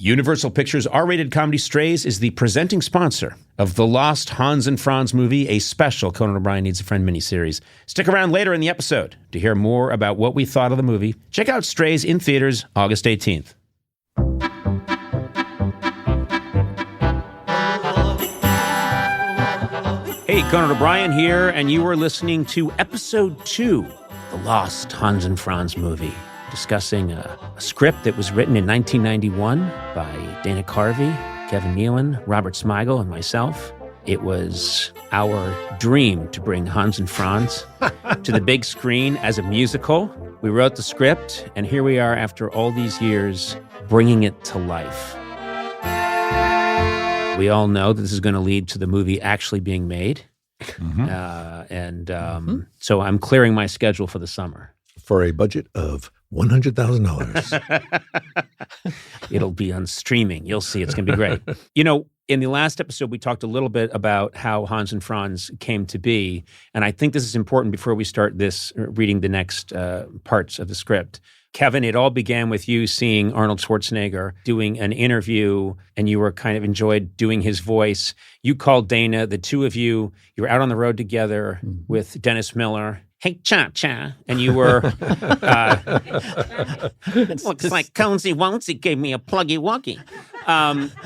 Universal Pictures R-rated comedy Strays is the presenting sponsor of the Lost Hans and Franz movie, a special Conan O'Brien Needs a Friend miniseries. Stick around later in the episode to hear more about what we thought of the movie. Check out Strays in theaters August 18th. Hey, Conan O'Brien here, and you are listening to Episode 2, The Lost Hans and Franz movie, discussing a script that was written in 1991 by Dana Carvey, Kevin Nealon, Robert Smigel, and myself. It was our dream to bring Hans and Franz to the big screen as a musical. We wrote the script, and here we are after all these years bringing it to life. We all know that this is going to lead to the movie actually being made. So I'm clearing my schedule for the summer. For a budget of $100,000. It'll be on streaming. You'll see. It's going to be great. You know, in the last episode, we talked a little bit about how Hans and Franz came to be. And I think this is important before we start reading the next parts of the script. Kevin, it all began with you seeing Arnold Schwarzenegger doing an interview, and you were kind of enjoyed doing his voice. You called Dana, the two of you were out on the road together with Dennis Miller. Hey, cha-cha. And you were, looks like Conesy Won'sy gave me a pluggy-wuggy.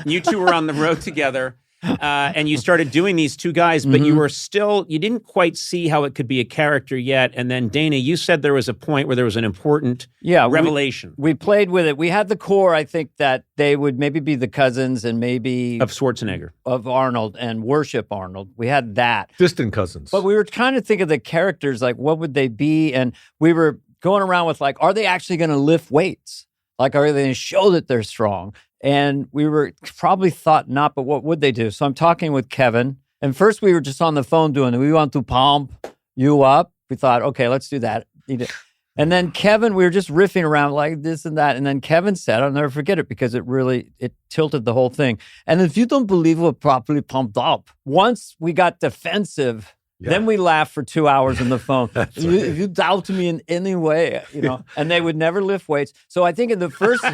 You two were on the road together. And you started doing these two guys, but you didn't quite see how it could be a character yet. And then, Dana, you said there was a point where there was an important revelation. We played with it. We had the core, I think, that they would maybe be the cousins and maybe... Of Schwarzenegger. Of Arnold and worship Arnold. We had that. Distant cousins. But we were trying to think of the characters, like, what would they be? And we were going around with, like, are they actually going to lift weights? Like, are they going to show that they're strong? And we were probably thought not, but what would they do? So I'm talking with Kevin. And first we were just on the phone doing it. We want to pump you up. We thought, okay, let's do that. And then Kevin, we were just riffing around like this and that. And then Kevin said, I'll never forget it because it tilted the whole thing. And if you don't believe we're properly pumped up, once we got defensive, then we laughed for 2 hours on the phone. If you doubt me in any way, and they would never lift weights. So I think in the first...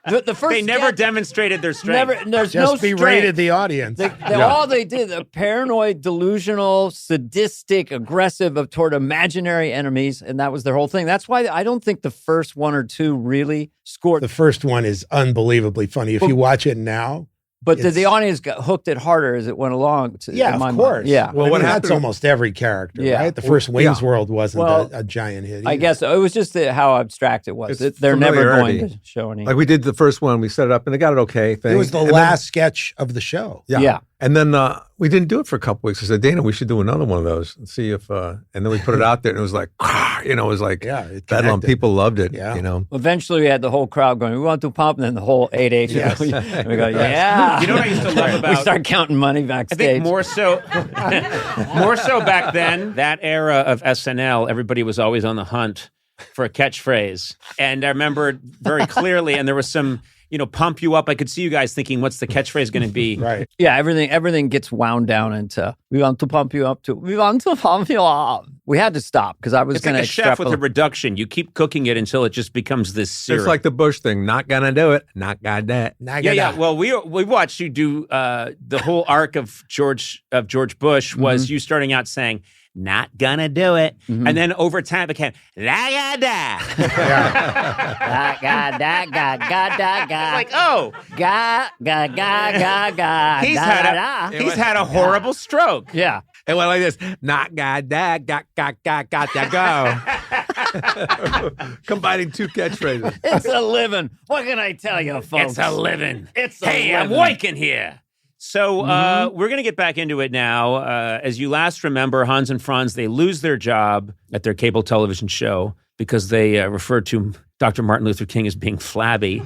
The first they never demonstrated their strength. There's just no strength. berated the audience. All they did, the paranoid, delusional, sadistic, aggressive toward imaginary enemies, and that was their whole thing. That's why I don't think the first one or two really scored. The first one is unbelievably funny. If you watch it now. But the audience got hooked it harder as it went along. Of course. Yeah. Well, that's almost every character, right? The first Wayne's World wasn't a giant hit either. I guess it was just how abstract it was. They're never going to show any. Like we did the first one, we set it up, and they got it okay. It was the last sketch of the show. Yeah. And then we didn't do it for a couple weeks. I said, Dana, we should do another one of those and see if, and then we put it out there, and it was like, it was like, bedlam. People loved it, Eventually, we had the whole crowd going, we want to pump, and then the whole 8H. Yes. We go, yeah. You know what I used to love about... We start counting money backstage. I think more so back then, that era of SNL, everybody was always on the hunt for a catchphrase. And I remember very clearly, and there was some... pump you up. I could see you guys thinking, what's the catchphrase going to be? Right. Yeah, everything gets wound down into, we want to pump you up we want to pump you up. We had to stop because I was going to It's like a chef with a reduction. You keep cooking it until it just becomes this syrup. It's like the Bush thing. Not going to do it. Not going to do it. Yeah. Well, we watched you do the whole arc of George Bush was you starting out saying, not gonna do it. And then over time it became la da. Like, oh, ga. He's had a horrible stroke. Yeah. It went like this. Not got that, got to go. Combining two catchphrases. It's a living. What can I tell you, folks? It's a living. Hey, I'm waking here. So we're going to get back into it now. As you last remember, Hans and Franz, they lose their job at their cable television show because they referred to Dr. Martin Luther King as being flabby.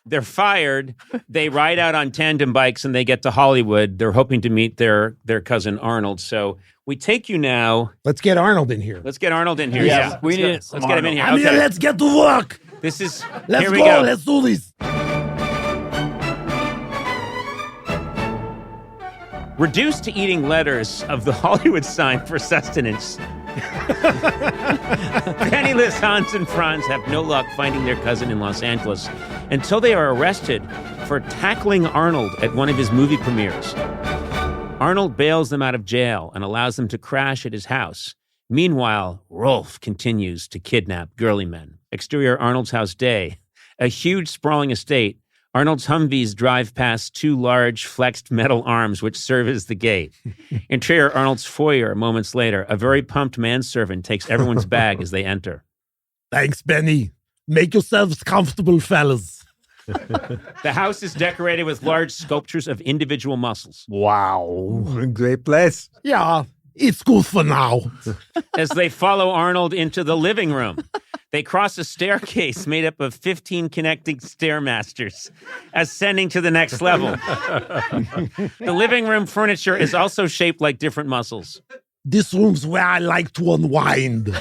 They're fired. They ride out on tandem bikes and they get to Hollywood. They're hoping to meet their cousin Arnold. So we take you now. Let's get Arnold in here. Let's get Arnold in here. Yeah. We need it. Let's get him in here. Okay. Let's get to work. This is. Let's here we go. Let's do this. Reduced to eating letters of the Hollywood sign for sustenance. Penniless Hans and Franz have no luck finding their cousin in Los Angeles until they are arrested for tackling Arnold at one of his movie premieres. Arnold bails them out of jail and allows them to crash at his house. Meanwhile, Rolf continues to kidnap girly men. Exterior Arnold's house day. A huge sprawling estate. Arnold's Humvees drive past two large flexed metal arms which serve as the gate. Interior Arnold's foyer moments later. A very pumped manservant takes everyone's bag as they enter. Thanks, Benny. Make yourselves comfortable, fellas. The house is decorated with large sculptures of individual muscles. Wow. Great place. Yeah, it's good for now. As they follow Arnold into the living room, they cross a staircase made up of 15 connecting stairmasters, ascending to the next level. The living room furniture is also shaped like different muscles. This room's where I like to unwind.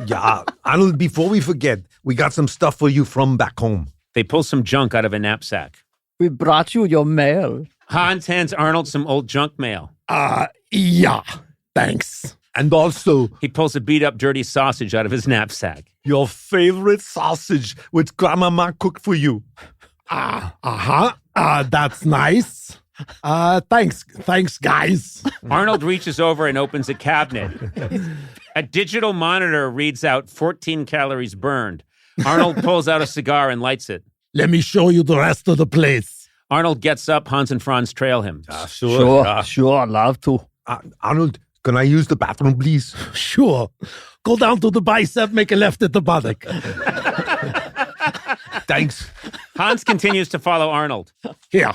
Yeah, Arnold, before we forget, we got some stuff for you from back home. They pull some junk out of a knapsack. We brought you your mail. Hans hands Arnold some old junk mail. Yeah, thanks. And also, he pulls a beat-up, dirty sausage out of his knapsack. Your favorite sausage, which Grandmama cooked for you. That's nice. Thanks, guys. Arnold reaches over and opens a cabinet. A digital monitor reads out 14 calories burned. Arnold pulls out a cigar and lights it. Let me show you the rest of the place. Arnold gets up. Hans and Franz trail him. Sure, love to. Arnold, can I use the bathroom, please? Sure. Go down to the bicep, make a left at the buttock. Thanks. Hans continues to follow Arnold. Here,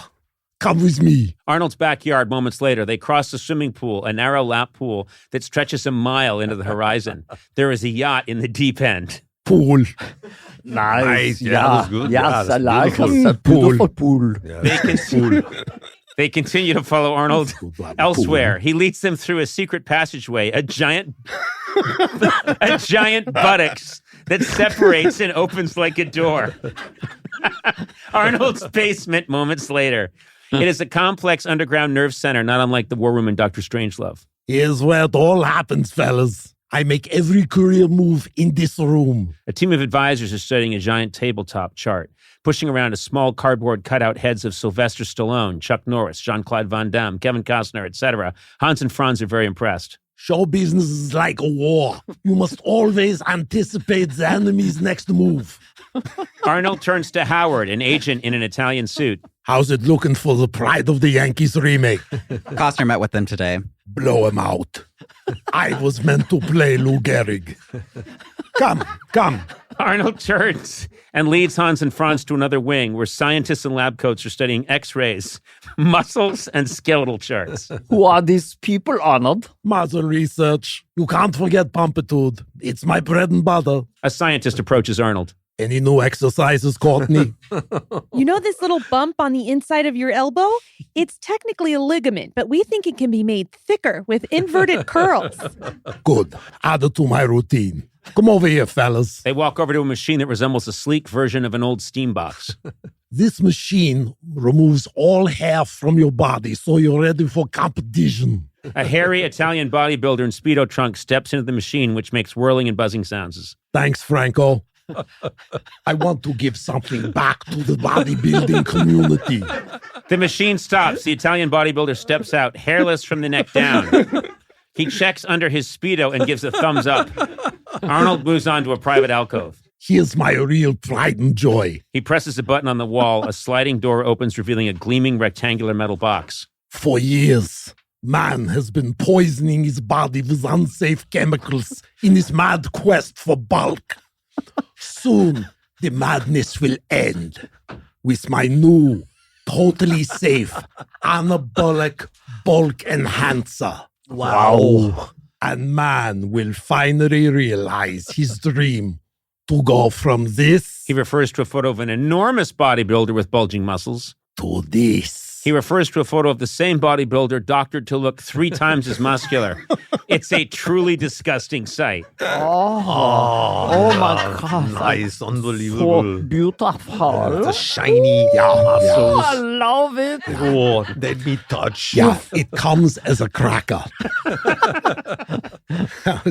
come with me. Arnold's backyard, moments later, they cross the swimming pool, a narrow lap pool that stretches a mile into the horizon. There is a yacht in the deep end. Pool. Nice. Yeah, that was good. Yes, I like beautiful. it. It's a beautiful pool. Yeah, They continue to follow Arnold elsewhere. He leads them through a secret passageway, a giant buttocks that separates and opens like a door. Arnold's basement moments later. It is a complex underground nerve center, not unlike the war room in Dr. Strangelove. Here's where it all happens, fellas. I make every career move in this room. A team of advisors is studying a giant tabletop chart, pushing around a small cardboard cutout heads of Sylvester Stallone, Chuck Norris, Jean-Claude Van Damme, Kevin Costner, etc. Hans and Franz are very impressed. Show business is like a war. You must always anticipate the enemy's next move. Arnold turns to Howard, an agent in an Italian suit. How's it looking for the Pride of the Yankees remake? Costner met with them today. Blow him out. I was meant to play Lou Gehrig. Come. Arnold turns and leads Hans and Franz to another wing where scientists in lab coats are studying x-rays, muscles, and skeletal charts. Who are these people, Arnold? Muscle research. You can't forget pumpitude. It's my bread and butter. A scientist approaches Arnold. Any new exercises, Courtney? You know this little bump on the inside of your elbow? It's technically a ligament, but we think it can be made thicker with inverted curls. Good. Add it to my routine. Come over here, fellas. They walk over to a machine that resembles a sleek version of an old steam box. This machine removes all hair from your body so you're ready for competition. A hairy Italian bodybuilder in Speedo trunks steps into the machine, which makes whirling and buzzing sounds. Thanks, Franco. I want to give something back to the bodybuilding community. The machine stops. The Italian bodybuilder steps out, hairless from the neck down. He checks under his Speedo and gives a thumbs up. Arnold moves on to a private alcove. Here's my real pride and joy. He presses a button on the wall. A sliding door opens, revealing a gleaming rectangular metal box. For years, man has been poisoning his body with unsafe chemicals in his mad quest for bulk. Soon, the madness will end with my new, totally safe, anabolic bulk enhancer. Wow. And man will finally realize his dream to go from this... He refers to a photo of an enormous bodybuilder with bulging muscles. ...to this. He refers to a photo of the same bodybuilder doctored to look 3 times as muscular. It's a truly disgusting sight. Oh my God. Nice, unbelievable. So beautiful. The shiny muscles. Oh, I love it. Oh, let me touch. Yeah, it comes as a cracker.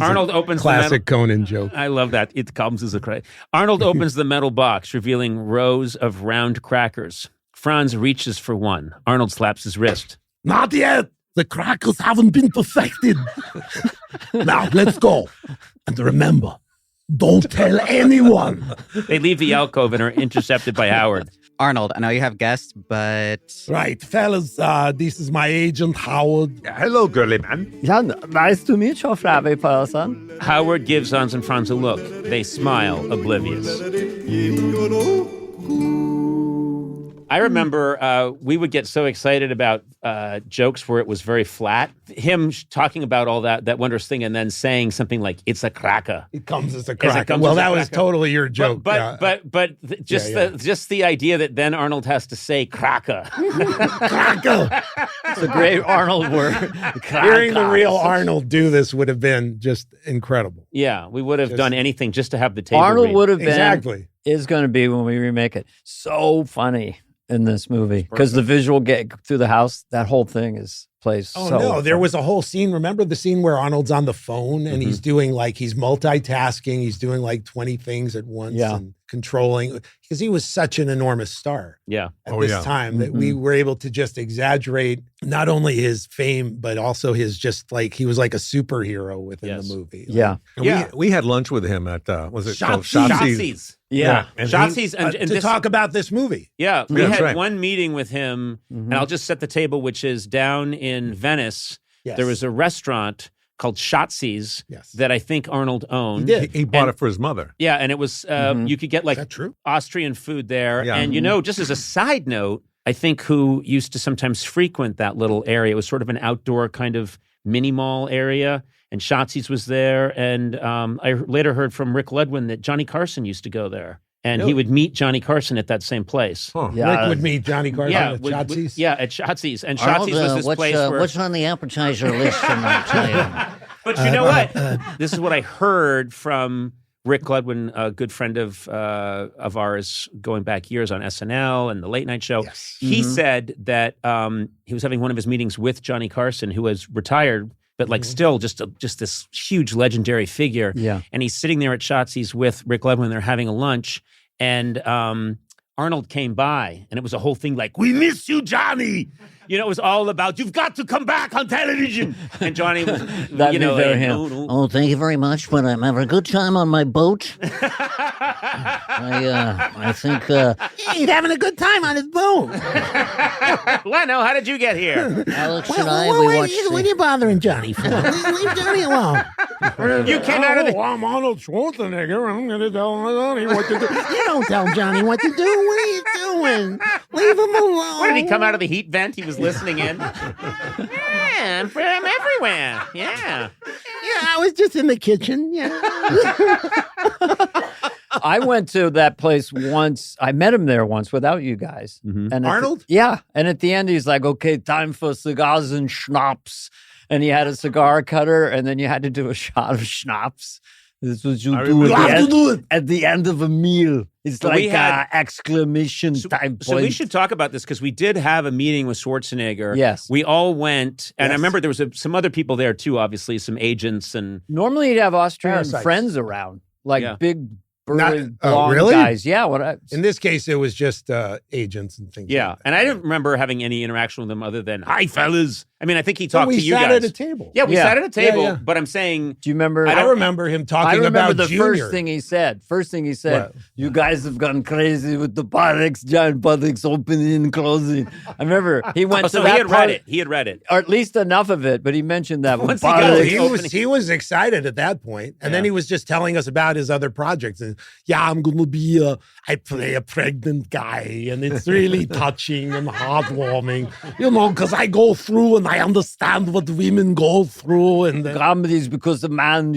Arnold opens classic Conan joke. I love that. It comes as a crack. Arnold opens the metal box, revealing rows of round crackers. Franz reaches for one. Arnold slaps his wrist. Not yet. The crackers haven't been perfected. Now, let's go. And remember, don't tell anyone. They leave the alcove and are intercepted by Howard. Arnold, I know you have guests, but Right, fellas, this is my agent, Howard. Hello, girly man. Yeah, nice to meet you, flabby person. Howard gives Hans and Franz a look. They smile, oblivious. I remember we would get so excited about jokes where it was very flat. Him talking about all that wondrous thing and then saying something like, it's a cracker. It comes as a cracker. Well, that was totally your joke. But just the idea that then Arnold has to say cracker. Cracker. It's a great Arnold word. Hearing the real Arnold do this would have been just incredible. Yeah, we would have done anything just to have the table Arnold read. would have been, Exactly. is going to be when we remake it. So funny in this movie because the visual get through the house, that whole thing plays Oh, so no. There fun. was a whole scene. Remember the scene where Arnold's on the phone and he's doing he's multitasking. He's doing 20 things at once and controlling because he was such an enormous star. Yeah. At this time that we were able to just exaggerate not only his fame, but also his just he was like a superhero within the movie. And we had lunch with him at, was it called Shotzi's. Yeah. And Shotzi's. And to this, talk about this movie. Yeah. We That's had right. one meeting with him, and I'll just set the table, which is down in Venice. Yes. There was a restaurant called Shotzi's that I think Arnold owned. He did. He bought it for his mother. Yeah, and it was, you could get Is that true? Austrian food there. Yeah. And, just as a side note, I think who used to sometimes frequent that little area, it was sort of an outdoor kind of mini mall area. And Shotzi's was there. And I later heard from Rick Ludwin that Johnny Carson used to go there. And he would meet Johnny Carson at that same place. Huh. Yeah. Rick would meet Johnny Carson at At Shotzi's. Shotzi's. And Arnold, Shotzi's was this place where... what's on the appetizer list tonight? But you know what? This is what I heard from Rick Ludwin, a good friend of ours going back years on SNL and the Late Night Show. Yes. He said that he was having one of his meetings with Johnny Carson, who was retired, but still just this huge legendary figure. Yeah. And he's sitting there at Shotzi's with Rick Ludwin. They're having a lunch, and Arnold came by, and it was a whole thing like, "We miss you, Johnny." It was all about, "You've got to come back on television." And Johnny was, That'd be very him. no. Oh, thank you very much, but I'm having a good time on my boat. I think He's having a good time on his boat. Leno, how did you get here? Alex and I, we watched What are you bothering Johnny for? Leave Johnny alone. You came out of the... I'm Arnold Schwarzenegger. I'm going to tell Johnny what to do. You don't tell Johnny what to do. What are you doing? Leave him alone. What, did he come out of the heat vent? He was listening in. Yeah, I'm everywhere. Yeah. Yeah, I was just in the kitchen. Yeah. I went to that place once. I met him there once without you guys. And at Arnold? And at the end, he's like, "Okay, time for cigars and schnapps." And he had a cigar cutter, and then you had to do a shot of schnapps. This was you do You have to do it. at the end of a meal. It's So like we had- exclamation time So we point. should talk about this because we did have a meeting with Schwarzenegger. Yes. We all went, and I Yes. remember there was some other people there too, obviously, some agents and... Normally, you'd have Austrian Parasites. friends around, like Yeah. big, burly, oh, blonde really? guys. Yeah, In this case, it was just agents and things. Yeah, like that. and I didn't remember having any interaction with them other than, "Hi, fellas." I mean, I think he So talked we to you sat guys. at a table. Yeah, we Yeah. sat at a table, Yeah, yeah. but I'm saying... Do you remember? I remember him I talking remember about the Junior. first thing he said. What? "You guys have gone crazy with the buttocks, giant buttocks opening and closing." I remember he went Oh, to so that he had part, read it. He had read it. or at least enough of it. But he mentioned that Once with he got buttocks. it, He was excited at that point, and then he was just telling us about his other projects. And I'm going to be I play a pregnant guy, and it's really touching and heartwarming, because I go through and I understand what women go through. And Comedy is because the man,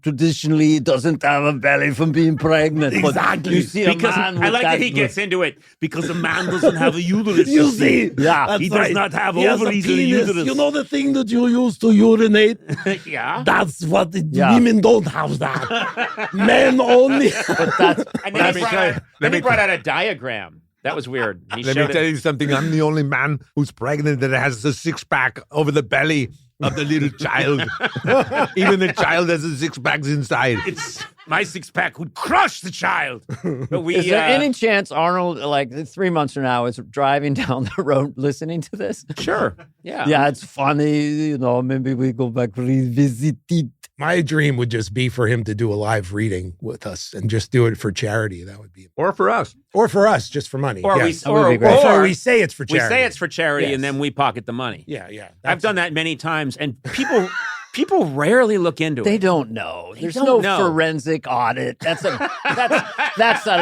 traditionally doesn't have a belly from being pregnant. Exactly. But you see a Because man I with like that he gets into it because a man doesn't have a uterus. you see, Yeah. He that's does not have He has a ovaries in a penis. uterus. You know the thing that you use to urinate? Yeah. That's what Yeah. women don't have that. Men only. But that's And then he brought out a diagram. That was weird. He Let me showed tell it. you something. I'm the only man who's pregnant that has a six-pack over the belly of the little child. Even the child has a six-pack inside. My six-pack would crush the child. But Is there any chance Arnold, 3 months from now, is driving down the road listening to this? Sure. Yeah. Yeah, it's funny. Maybe we go back revisit it. My dream would just be for him to do a live reading with us and just do it for charity. That would be, Or for us. or for us, just for money. Or yes. would be great. Or we say it's for we charity. say it's for charity Yes. and then we pocket the money. Yeah, yeah. I've done that many times, and people rarely look into They it. don't know. There's don't no know. forensic audit. That's a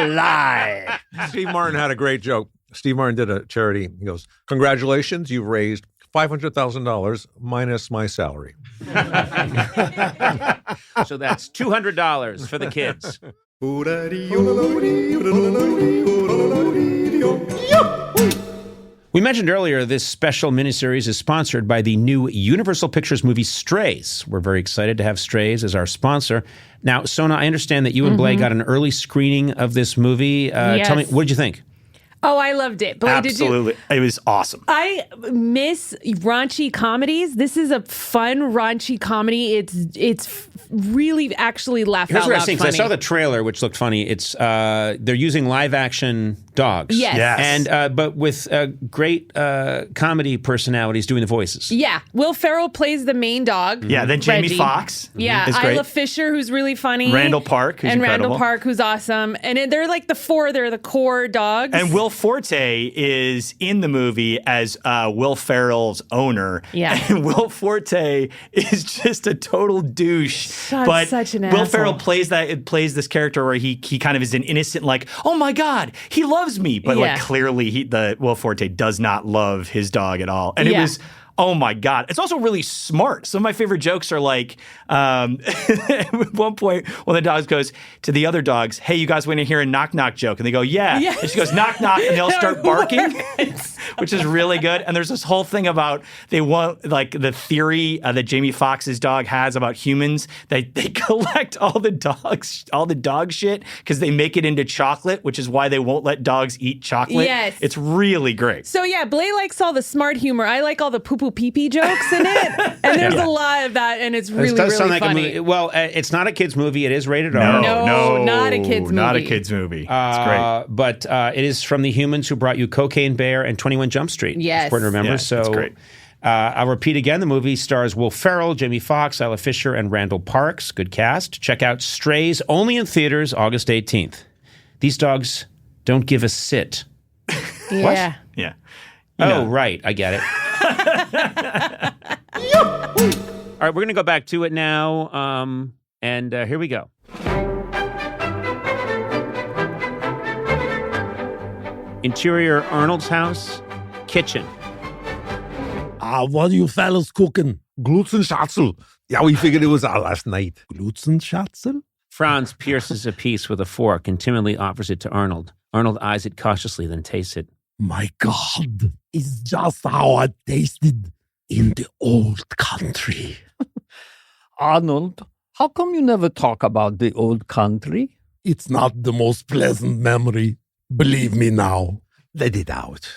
lie. Steve Martin had a great joke. Steve Martin did a charity. He goes, "Congratulations, you've raised $500,000 minus my salary." So that's $200 for the kids. We mentioned earlier this special miniseries is sponsored by the new Universal Pictures movie Strays. We're very excited to have Strays as our sponsor. Now, Sona, I understand that you and Blake got an early screening of this movie. Tell me, what did you think? Oh, I loved it. Blake, Absolutely. It was awesome. I miss raunchy comedies. This is a fun raunchy comedy. It's really actually laugh Here's out what I was loud saying, 'cause I funny. saw the trailer, which looked funny. It's they're using live action dogs. Yes. Yes. And but with great comedy personalities doing the voices. Yeah, Will Ferrell plays the main dog. Yeah, then Jamie Reggie. Foxx Yeah, is great. Isla Fisher, who's really funny. Randall Park, who's and incredible. Randall Park, who's awesome. And they're like the four. They're the core dogs. And Will Forte is in the movie as Will Ferrell's owner. Yeah. And Will Forte is just a total douche. Such an Will asshole. Ferrell plays this character where he kind of is an innocent, like, oh my God, he loves me. But Yeah. like clearly Will Forte does not love his dog at all. And it Yeah. was, oh my God. It's also really smart. Some of my favorite jokes are like, at one point, one of the dogs goes to the other dogs, hey, you guys want to hear a knock knock joke? And they go, yeah. Yes. And she goes, knock knock, and they all start barking, Works. which is really good. And there's this whole thing about they want, like, the theory that Jamie Foxx's dog has about humans. They collect all the dog shit because they make it into chocolate, which is why they won't let dogs eat chocolate. Yes. It's really great. So yeah, Blay likes all the smart humor. I like all the poo-poo pee-pee jokes in it. And there's a lot of that, and it's really, This does really sound like funny. a movie. Well, it's not a kids movie. It is rated R. No, not a kid's Not a movie. kid's movie. It's great. But it is from the humans who brought you Cocaine Bear and 21 Jump Street. Yes. It's important to remember. Yeah, so that's great. I'll repeat again. The movie stars Will Ferrell, Jamie Foxx, Isla Fisher, and Randall Parks. Good cast. Check out Strays, only in theaters August 18th. These dogs don't give a sit. Yeah. Yeah. Oh, right. I get it. All right, we're going to go back to it now. And here we go. Interior Arnold's house, kitchen. What are you fellas cooking? Glutzenschatzel. Yeah, we figured it was our last night. Glutzenschatzel? Franz pierces a piece with a fork and timidly offers it to Arnold. Arnold eyes it cautiously, then tastes it. My God, it's just how I tasted in the old country. Arnold, how come you never talk about the old country? It's not the most pleasant memory. Believe me now. Let it out.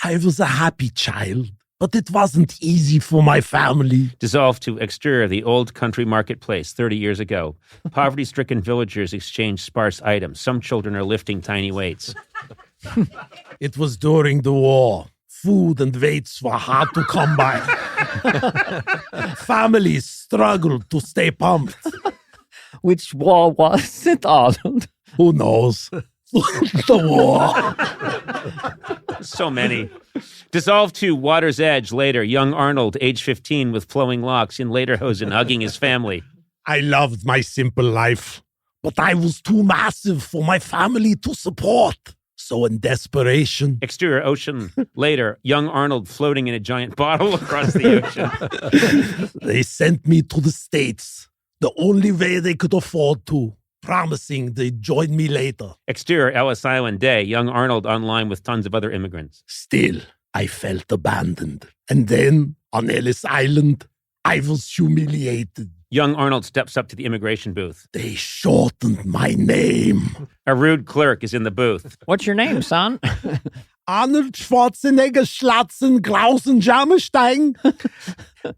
I was a happy child, but it wasn't easy for my family. Dissolved to exterior of the old country marketplace 30 years ago. Poverty-stricken villagers exchange sparse items. Some children are lifting tiny weights. It was during the war. Food and weights were hard to come by. Families struggled to stay pumped. Which war was it, Arnold? Who knows? The war. So many. Dissolved to water's edge later. Young Arnold, age 15, with flowing locks in lederhosen, hugging his family. I loved my simple life, but I was too massive for my family to support. So in desperation, Exterior ocean. Later, young Arnold floating in a giant bottle across the ocean. they sent me to the States, the only way they could afford to, promising they'd join me later. Exterior Ellis Island day. Young Arnold online with tons of other immigrants. Still, I felt abandoned. And then, on Ellis Island, I was humiliated. Young Arnold steps up to the immigration booth. They shortened my name. A rude clerk is in the booth. What's your name, son? Arnold Schwarzenegger, Schlatzen, Klausen, Jammerstein.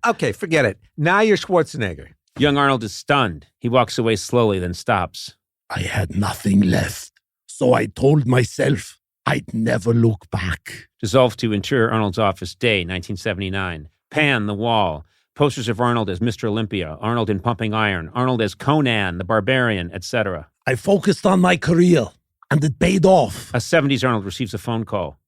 Okay, forget it. Now you're Schwarzenegger. Young Arnold is stunned. He walks away slowly, then stops. I had nothing left, so I told myself I'd never look back. Dissolved to Interior Arnold's office, day 1979. Pan the wall. Posters of Arnold as Mr. Olympia, Arnold in Pumping Iron, Arnold as Conan, the Barbarian, etc. I focused on my career, and it paid off. A 70s Arnold receives a phone call.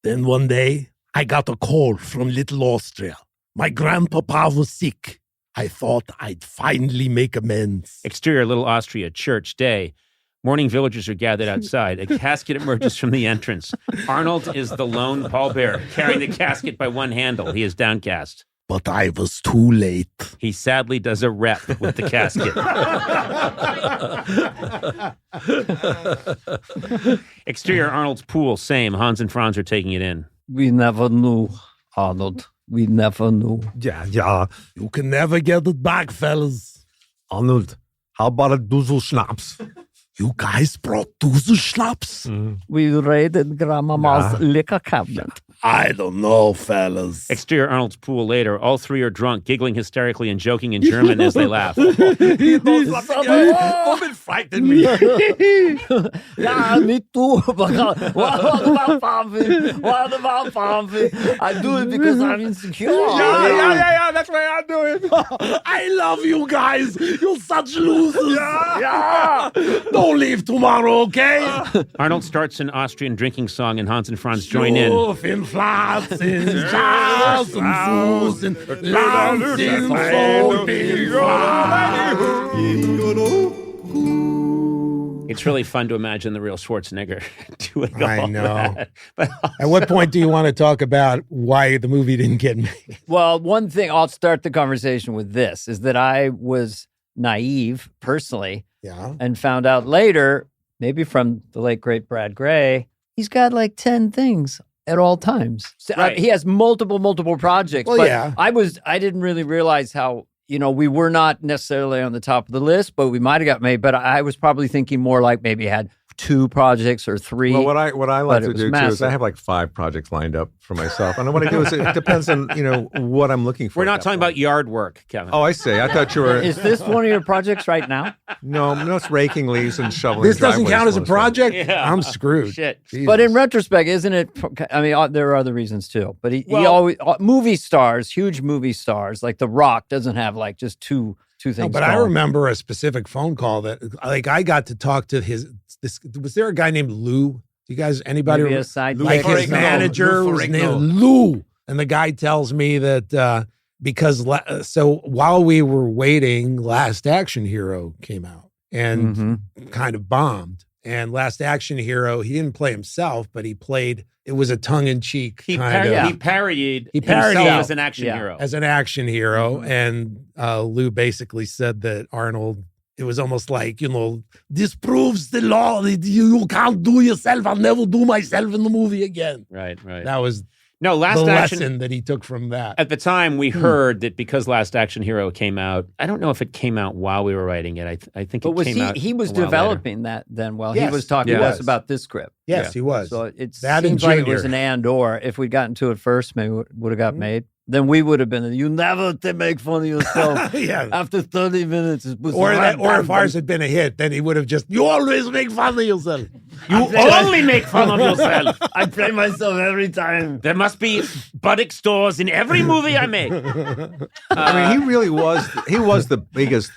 Then one day, I got a call from Little Austria. My grandpapa was sick. I thought I'd finally make amends. Exterior Little Austria, church, day. Morning villagers are gathered outside. A casket emerges from the entrance. Arnold is the lone pallbearer, carrying the casket by one handle. He is downcast. But I was too late. He sadly does a rep with the casket. Exterior Arnold's pool, same. Hans and Franz are taking it in. We never knew, Arnold. We never knew. Yeah. You can never get it back, fellas. Arnold, how about a Dusel Schnapps? You guys brought Dusel Schnapps? We raided Grandmama's liquor cabinet. I don't know, fellas. Exterior Arnold's pool later. All three are drunk, giggling hysterically and joking in German as they laugh. Woman frightened me. Yeah, me too. What about Bambi? What about Bambi? I do it because I'm insecure. Yeah. That's why I do it. I love you guys. You're such losers. Yeah. Don't leave tomorrow, okay? Arnold starts an Austrian drinking song and Hans and Franz join in. It's really fun to imagine the real Schwarzenegger doing all I know. that. But At what point do you want to talk about why the movie didn't get made? Well, one thing, I'll start the conversation with this, is that I was naive, personally, and found out later, maybe from the late, great Brad Gray, he's got like 10 things at all times. So, Right. he has multiple projects. Well, but yeah. I didn't really realize how, we were not necessarily on the top of the list, but we might have got made. But I was probably thinking more like maybe had 2 projects or 3. Well, what I like to it was do too is massive. I have like 5 projects lined up for myself. And what I do is it depends on, what I'm looking for. we're at not that talking point. about yard work, Kevin. Oh, I see. I thought you were. Is this one of your projects right now? No, it's raking leaves and shoveling. This doesn't driveways count as a mostly. project? Yeah. I'm screwed. Shit. Jesus. But in retrospect, isn't it? I mean, there are other reasons too. But he Well- always movie stars, huge movie stars, like The Rock, doesn't have like just two things. No, but I going. remember a specific phone call that, I got to talk to was there a guy named Lou? Do you guys, anybody? Maybe a side like gig. his manager was named Lou. And the guy tells me that so while we were waiting, Last Action Hero came out and kind of bombed. And Last Action Hero, he didn't play himself, but it was a tongue-in-cheek He kind of. parodied He parodied himself him. as an action Yeah. hero. As an action hero. And Lou basically said that Arnold, it was almost like, this proves the law that you can't do yourself. I'll never do myself in the movie again. Right. That was No, Last the Action. lesson that he took from that. At the time, we heard that because Last Action Hero came out, I don't know if it came out while we were writing it. I think But it was came out. he was a while developing that then while he Yes, was talking he to us was. about this script. Yes, he was. So it That and seems like it was Junior. an and/or. If we'd gotten to it first, maybe it would have got made. Then we would have been, you never make fun of yourself. Yeah. After 30 minutes. It was Or if ours had been a hit, then he would have you always make fun of yourself. You only make fun of yourself. I play myself every time. There must be buttock stores in every movie I make. I mean, he really was. He was the biggest,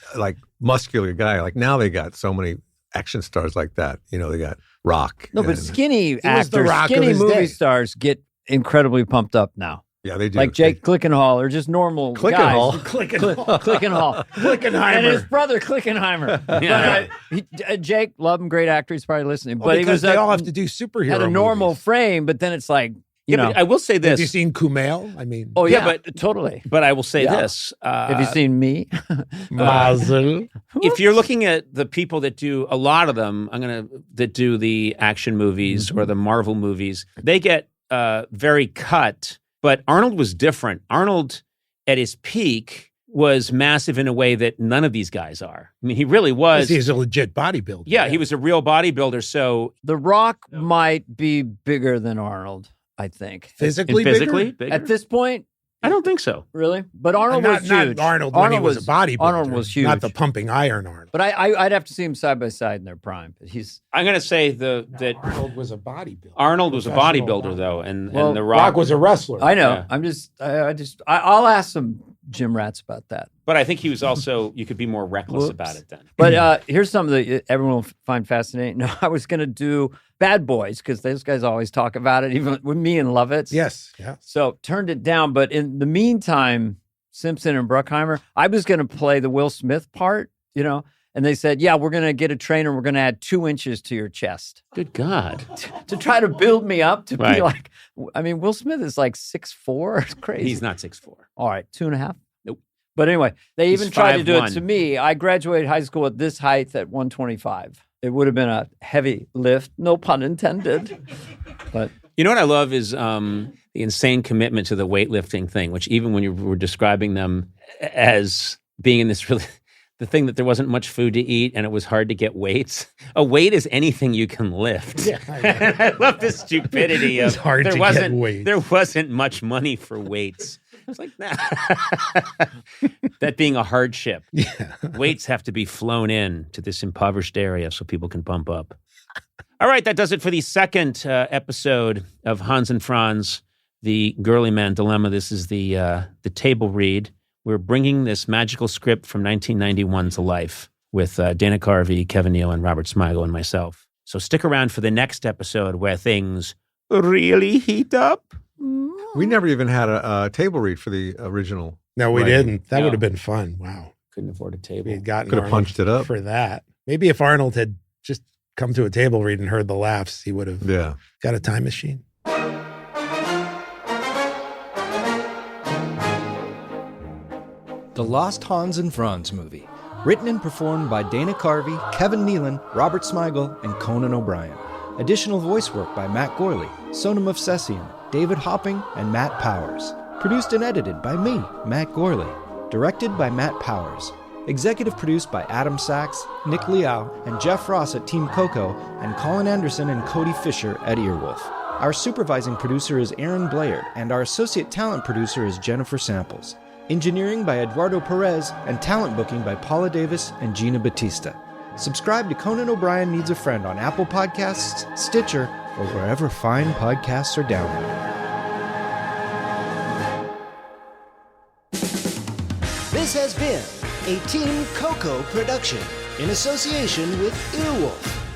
muscular guy. Like now they got so many action stars like that. They got Rock. No, but and- skinny was the actors, Rock of skinny his movie day. stars get incredibly pumped up now. Yeah, they do. Like Jake Clickenhall, or just normal guys. Clickenhall? Clickenhall. Clickenheimer. And his brother, Clickenheimer. Yeah. But, Jake, love him, great actor. He's probably listening. Well, But he because was they all have to do superhero had a normal movies. frame, but then it's like, you know. But I will say Have you this. seen Kumail? I mean, Oh, yeah, but totally. But I will say Yeah. this. Have you seen me? Mazel. If you're looking at the people that do a lot of them, that do the action movies or the Marvel movies, they get very cut. But Arnold was different. Arnold, at his peak, was massive in a way that none of these guys are. I mean, he really was. He's a legit bodybuilder. Yeah, he was a real bodybuilder. So The Rock might be bigger than Arnold, I think. Physically bigger? At this point, I don't think so. really? But Arnold not, was huge. Not Arnold when he was a bodybuilder. Arnold was huge. Not the pumping iron Arnold. But I'd have to see him side by side in their prime. But he's I'm going to say that Arnold was a bodybuilder. Arnold was a Professional bodybuilder, though, and Well, The Rock was a wrestler. I know. Yeah. I'll ask some gym rats about that. But I think he was also, you could be more reckless about it then. But here's something that everyone will find fascinating. No, I was going to do Bad Boys because those guys always talk about it, even with me and Lovitz. Yes. Yeah. So turned it down. But in the meantime, Simpson and Bruckheimer, I was going to play the Will Smith part, you know, and they said, yeah, we're going to get a trainer. We're going to add 2 inches to your chest. Good God. To try to build me up to be Right. like, I mean, Will Smith is like 6'4". It's crazy. He's not 6'4". All right, 2.5. Nope. But anyway, they He's even tried to do it 5'1". to me. I graduated high school at this height at 125. It would have been a heavy lift, no pun intended. But You know what I love is the insane commitment to the weightlifting thing, which even when you were describing them as being in this really, the thing that there wasn't much food to eat and it was hard to get weights. A weight is anything you can lift. Yeah, I love the stupidity of It's hard to get weights. There wasn't much money for weights. It's like, nah. That being a hardship. Yeah. Weights have to be flown in to this impoverished area so people can pump up. All right, that does it for the second episode of Hans and Franz, the Girly Man Dilemma. This is the table read. We're bringing this magical script from 1991 to life with Dana Carvey, Kevin Neal, and Robert Smigel and myself. So stick around for the next episode where things really heat up. We never even had a table read for the original. No, we writing. didn't. That No. would have been fun. Wow. Couldn't afford a table. We had gotten Could have Arnold punched it up. for that. Maybe if Arnold had just come to a table read and heard the laughs, he would have Yeah. got a time machine. The Lost Hans and Franz movie. Written and performed by Dana Carvey, Kevin Nealon, Robert Smigel, and Conan O'Brien. Additional voice work by Matt Gorley, Sonam Movsesian, David Hopping, and Matt Powers. Produced and edited by me, Matt Gorley. Directed by Matt Powers. Executive produced by Adam Sachs, Nick Liao, and Jeff Ross at Team Coco, and Colin Anderson and Cody Fisher at Earwolf. Our supervising producer is Aaron Blair, and our associate talent producer is Jennifer Samples. Engineering by Eduardo Perez, and talent booking by Paula Davis and Gina Batista. Subscribe to Conan O'Brien Needs a Friend on Apple Podcasts, Stitcher, or wherever fine podcasts are downloaded. This has been a Team Coco production in association with Earwolf.